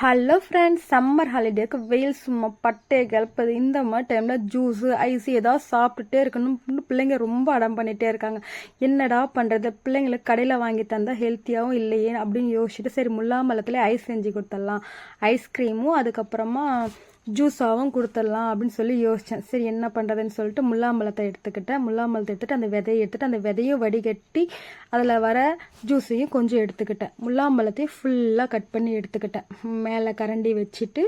Hello friends, summer ஹாலிடேக்கு வெயில் சும்மா பட்டே கிளப்புது. இந்த மாதிரி டைமில் ஜூஸு ஐஸு ஏதாவது சாப்பிட்டுட்டே இருக்கணும். பிள்ளைங்க ரொம்ப அடம் பண்ணிகிட்டே இருக்காங்க. என்னடா பண்ணுறது, பிள்ளைங்களுக்கு கடையில் வாங்கி தந்தால் ஹெல்த்தியாகவும் இல்லையே அப்படின்னு யோசிச்சுட்டு சரி முல்லாம்பழத்தில் ஐஸ் செஞ்சு கொடுத்துடலாம், ஐஸ்கிரீமும் அதுக்கப்புறமா ஜூஸாகவும் கொடுத்துடலாம் அப்படின்னு சொல்லி யோசித்தேன். சரி என்ன பண்ணுறதுன்னு சொல்லிட்டு முல்லாம்பழத்தை எடுத்துகிட்டு அந்த விதையை எடுத்துகிட்டு அந்த விதையும் வடிகட்டி அதில் வர ஜூஸையும் கொஞ்சம் எடுத்துக்கிட்டேன். முல்லாம்பழத்தையும் ஃபுல்லாக கட் பண்ணி எடுத்துக்கிட்டேன். மேலே கரண்டி வச்சுட்டு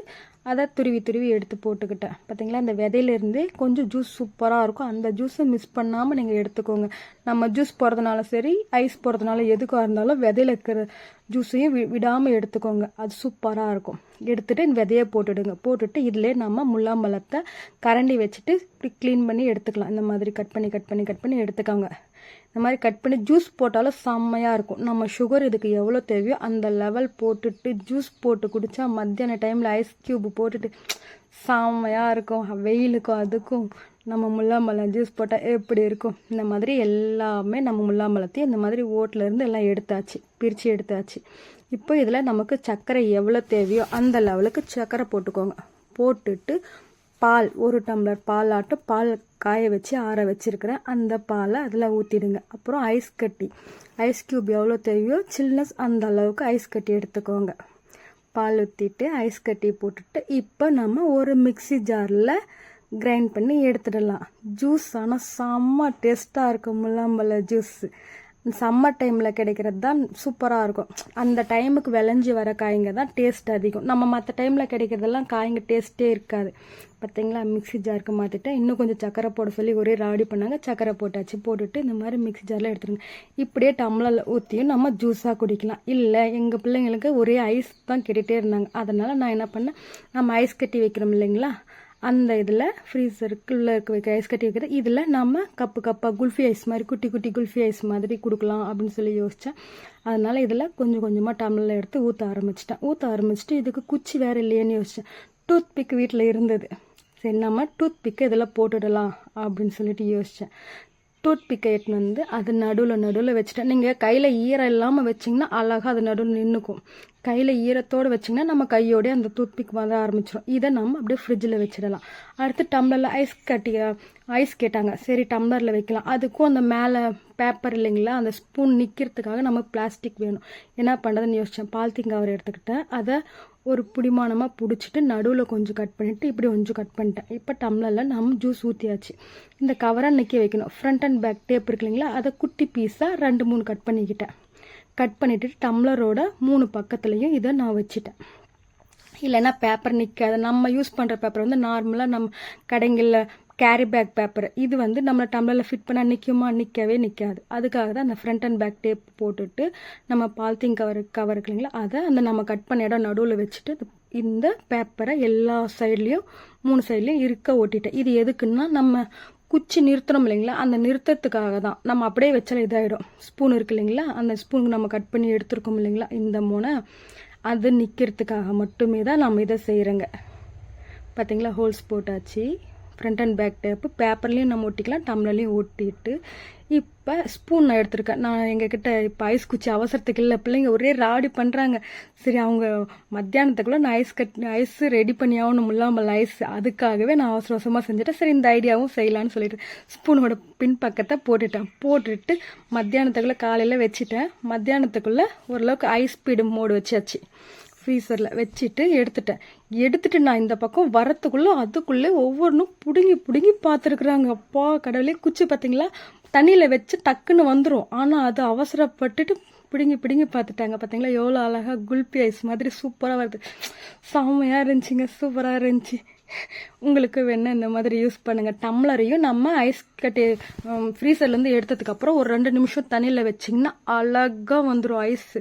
அதை துருவி எடுத்து போட்டுக்கிட்டேன். பார்த்தீங்களா, இந்த விதையிலேருந்து கொஞ்சம் ஜூஸ் சூப்பராக இருக்கும். அந்த ஜூஸை மிஸ் பண்ணாமல் நீங்கள் எடுத்துக்கோங்க. நம்ம ஜூஸ் போடுறதுனால சரி, ஐஸ் போடுறதுனால எதுக்காக இருந்தாலும் விதையில் இருக்கிற ஜூஸையும் விடாமல் எடுத்துக்கோங்க. அது சூப்பராக இருக்கும். எடுத்துகிட்டு இந்த விதையை போட்டுட்டு இதிலே நம்ம முல்லாம்பழத்தை கரண்டி வச்சுட்டு இப்படி க்ளீன் பண்ணி எடுத்துக்கலாம். இந்த மாதிரி கட் பண்ணி எடுத்துக்கோங்க. இந்த மாதிரி கட் பண்ணி ஜூஸ் போட்டாலும் செம்மையாக இருக்கும். நம்ம சுகர் இதுக்கு எவ்வளோ தேவையோ அந்த லெவல் போட்டுட்டு ஜூஸ் போட்டு குடித்தா மத்தியான டைமில் ஐஸ் க்யூப் போட்டுட்டு செம்மையாக இருக்கும். வெயிலுக்கும் அதுக்கும் நம்ம முல்லாம்பழம் ஜூஸ் போட்டால் எப்படி இருக்கும். இந்த மாதிரி எல்லாமே நம்ம முல்லாம்பழத்தையும் இந்த மாதிரி ஓட்டிலேருந்து எல்லாம் பிரித்து எடுத்தாச்சு. இப்போ இதில் நமக்கு சர்க்கரை எவ்வளோ தேவையோ அந்த லெவலுக்கு சர்க்கரை போட்டுக்கோங்க. போட்டுட்டு பால், 1 டம்ளர் பால் காய வச்சு ஆற வச்சுருக்கிறேன். அந்த பாலை அதில் ஊற்றிடுங்க. அப்புறம் ஐஸ் க்யூப் எவ்வளோ தேவையோ சில்னஸ் அந்த அளவுக்கு ஐஸ் கட்டி எடுத்துக்கோங்க. பால் ஊற்றிட்டு ஐஸ் கட்டி போட்டுட்டு இப்போ நம்ம ஒரு மிக்ஸி ஜாரில் கிரைண்ட் பண்ணி எடுத்துடலாம். ஜூஸ் ஆனால் செம்ம டேஸ்ட்டாக இருக்கும். முல்லாம்பழ ஜூஸ் சம்மர் டைமில் கிடைக்கிறது தான் சூப்பராக இருக்கும். அந்த டைமுக்கு விளைஞ்சி வர காய்ங்க தான் டேஸ்ட் அதிகம். நம்ம மற்ற டைமில் கிடைக்கிறதெல்லாம் காய்ங்க டேஸ்ட்டே இருக்காது. பார்த்தீங்களா, மிக்ஸி ஜாருக்கு மாற்றிட்டேன். இன்னும் கொஞ்சம் சக்கரை போட சொல்லி ஒரே ராடி பண்ணாங்க. சக்கரை போட்டுட்டு இந்த மாதிரி மிக்ஸி ஜாரில் எடுத்துருங்க. இப்படியே டம்ளரில் ஊற்றியும் நம்ம ஜூஸாக குடிக்கலாம். இல்லை எங்கள் பிள்ளைங்களுக்கு ஒரே ஐஸ் தான் கேட்டுகிட்டே இருந்தாங்க. அதனால் நான் என்ன பண்ணேன், நம்ம ஐஸ் கட்டி வைக்கிறோம் இல்லைங்களா, அந்த இதில் ஃப்ரீசருக்குள்ளே வைக்க ஐஸ் கட்டி வைக்கிறது, இதில் நம்ம கப்பாக குல்ஃபி ஐஸ் மாதிரி குட்டி குல்ஃபி ஐஸ் மாதிரி கொடுக்கலாம் அப்படின்னு சொல்லி யோசித்தேன். அதனால் இதில் கொஞ்சமாக டம்ளரில் எடுத்து ஊற்ற ஆரம்பிச்சிட்டு இதுக்கு குச்சி வேறு இல்லையேன்னு யோசித்தேன். டூத் பிக் வீட்டில் இருந்தது. சரி நம்ம டூத் பிக்கை இதில் போட்டுடலாம் அப்படின்னு சொல்லிட்டு யோசித்தேன். டூத் பிக்கை எடுத்துன்னு வந்து அது நடுவில் வச்சுட்டேன். நீங்கள் கையில் ஈரம் இல்லாமல் வச்சிங்கன்னா அழகாக அது நடுவில் நின்றுக்கும். கையில் ஈரத்தோடு வச்சிங்கன்னா நம்ம கையோடய அந்த டூத் பிக் வர ஆரம்பிச்சிடும். இதை நம்ம அப்படியே ஃப்ரிட்ஜில் வச்சிடலாம். அடுத்து டம்ளரில் ஐஸ் கேட்டாங்க. சரி டம்ளரில் வைக்கலாம். அதுக்கும் அந்த மேலே பேப்பர் இல்லைங்களா, அந்த ஸ்பூன் நிற்கிறதுக்காக நம்ம பிளாஸ்டிக் வேணும். என்ன பண்ணுறதுன்னு யோசித்தேன். பாலித்தீன் கவர் எடுத்துக்கிட்டேன். அதை ஒரு பிடிமானமாக பிடிச்சிட்டு நடுவில் கொஞ்சம் கட் பண்ணிவிட்டு இப்படி கொஞ்சம் கட் பண்ணிட்டேன். இப்போ டம்ளரில் நம்ம ஜூஸ் ஊற்றியாச்சு. இந்த கவரை நிற்க வைக்கணும். ஃப்ரண்ட் அண்ட் பேக் டேப் இருக்கு இல்லைங்களா, அதை குட்டி பீஸாக 2-3 கட் பண்ணிவிட்டு டம்ளரோட 3 பக்கத்துலேயும் இதை நான் வச்சுட்டேன். இல்லைன்னா பேப்பர் நிற்காது. நம்ம யூஸ் பண்ணுற பேப்பர் வந்து நார்மலாக நம்ம கடைங்களில் கேரி பேக் பேப்பர், இது வந்து நம்ம டம்ளரில் ஃபிட் பண்ணால் நிற்கவே நிற்காது. அதுக்காக தான் அந்த ஃப்ரண்ட் அண்ட் பேக் டேப் போட்டுட்டு நம்ம பாலித்தீன் கவர் இருக்கு இல்லைங்களா, அதை அந்த நம்ம கட் பண்ண இடம் நடுவில் வச்சுட்டு இந்த பேப்பரை எல்லா சைட்லேயும் 3 சைட்லேயும் ஒட்டிட்டேன். இது எதுக்குன்னா நம்ம குச்சி நிறுத்தணும் இல்லைங்களா, அந்த நிறுத்தத்துக்காக தான். நம்ம அப்படியே வச்சாலும் இதாகிடும். ஸ்பூன் இருக்கு இல்லைங்களா, அந்த ஸ்பூனுக்கு நம்ம கட் பண்ணி எடுத்துருக்கோம் இல்லைங்களா, இந்த மூணை அது நிற்கிறதுக்காக மட்டுமே தான் நம்ம இதை செய்கிறோங்க. பார்த்தீங்களா, ஹோல்ஸ் போட்டாச்சு. ஃப்ரண்ட் அண்ட் பேக் டேப்பு பேப்பர்லேயும் நம்ம ஒட்டிக்கலாம், டம்ளர்லேயும் ஒட்டிட்டு இப்போ ஸ்பூன் நான் எடுத்துருக்கேன். நான் எங்ககிட்ட இப்போ ஐஸ் குச்சி அவசரத்துக்கு இல்லை, பிள்ளைங்க ஒரே ராடி பண்ணுறாங்க. சரி அவங்க மத்தியானத்துக்குள்ளே நான் ஐஸ் ரெடி பண்ணி ஆகணும், முல்லாம்பழ ஐஸ். அதுக்காகவே நான் அவசரமாக செஞ்சுட்டேன். சரி இந்த ஐடியாவும் செய்யலான்னு சொல்லிட்டு ஸ்பூனோட பின்பக்கத்தை போட்டுட்டு மத்தியானத்துக்குள்ளே காலையில் வச்சுட்டேன். மத்தியானத்துக்குள்ளே ஓரளவுக்கு ஐஸ் ஸ்பீடு மோடு வச்சாச்சு. ஃப்ரீசரில் வச்சுட்டு எடுத்துட்டு நான் இந்த பக்கம் அதுக்குள்ளே ஒவ்வொன்றும் பிடுங்கி பார்த்துருக்குறாங்க. அப்பா கடவுளே, குச்சி பார்த்தீங்களா, தண்ணியில் வச்சு டக்குன்னு வந்துடும். ஆனால் அது அவசரப்பட்டுட்டு பிடுங்கி பார்த்துட்டாங்க. பார்த்தீங்களா எவ்வளோ அழகாக குல்பி ஐஸ் மாதிரி சூப்பராக வருது. செம்மையாக இருந்துச்சுங்க, சூப்பராக இருந்துச்சு. உங்களுக்கு வேணால் இந்த மாதிரி யூஸ் பண்ணுங்கள். டம்ளரையும் நம்ம ஐஸ் கட்டி ஃப்ரீசர்லேருந்து எடுத்ததுக்கப்புறம் ஒரு 2 நிமிஷம் தண்ணியில் வச்சிங்கன்னா அழகாக வந்துடும் ஐஸ்.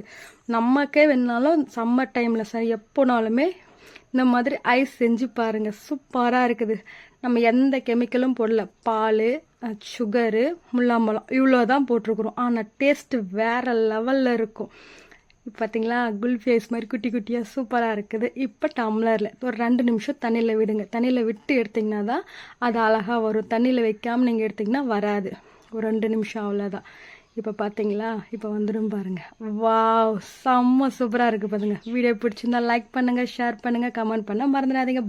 நமக்கே வேணாலும் சம்மர் டைமில் சரி எப்போனாலுமே இந்த மாதிரி ஐஸ் செஞ்சு பாருங்கள், சூப்பராக இருக்குது. நம்ம எந்த கெமிக்கலும் போடல, பால், சுகரு, முல்லாம்பழம் இவ்வளோ தான் போட்டிருக்குறோம். ஆனால் டேஸ்ட்டு வேறு லெவலில் இருக்கும். பார்த்தீங்களா, குல்ஃபி ஐஸ் மாதிரி குட்டியாக சூப்பராக இருக்குது. இப்போ டம்ளரில் ஒரு 2 நிமிஷம் தண்ணியில் விடுங்க. தண்ணியில் விட்டு எடுத்திங்கன்னா தான் அது அழகாக வரும். தண்ணியில் வைக்காமல் நீங்கள் எடுத்திங்கன்னா வராது. ஒரு 2 நிமிஷம் அவ்வளோதான். இப்போ பார்த்தீங்களா, இப்போ வந்துடும் பாருங்க. வாவ், செம்ம சூப்பராக இருக்குது பாருங்க. வீடியோ பிடிச்சிருந்தா லைக் பண்ணுங்க, ஷேர் பண்ணுங்க, கமெண்ட் பண்ண மறந்துடாதீங்க.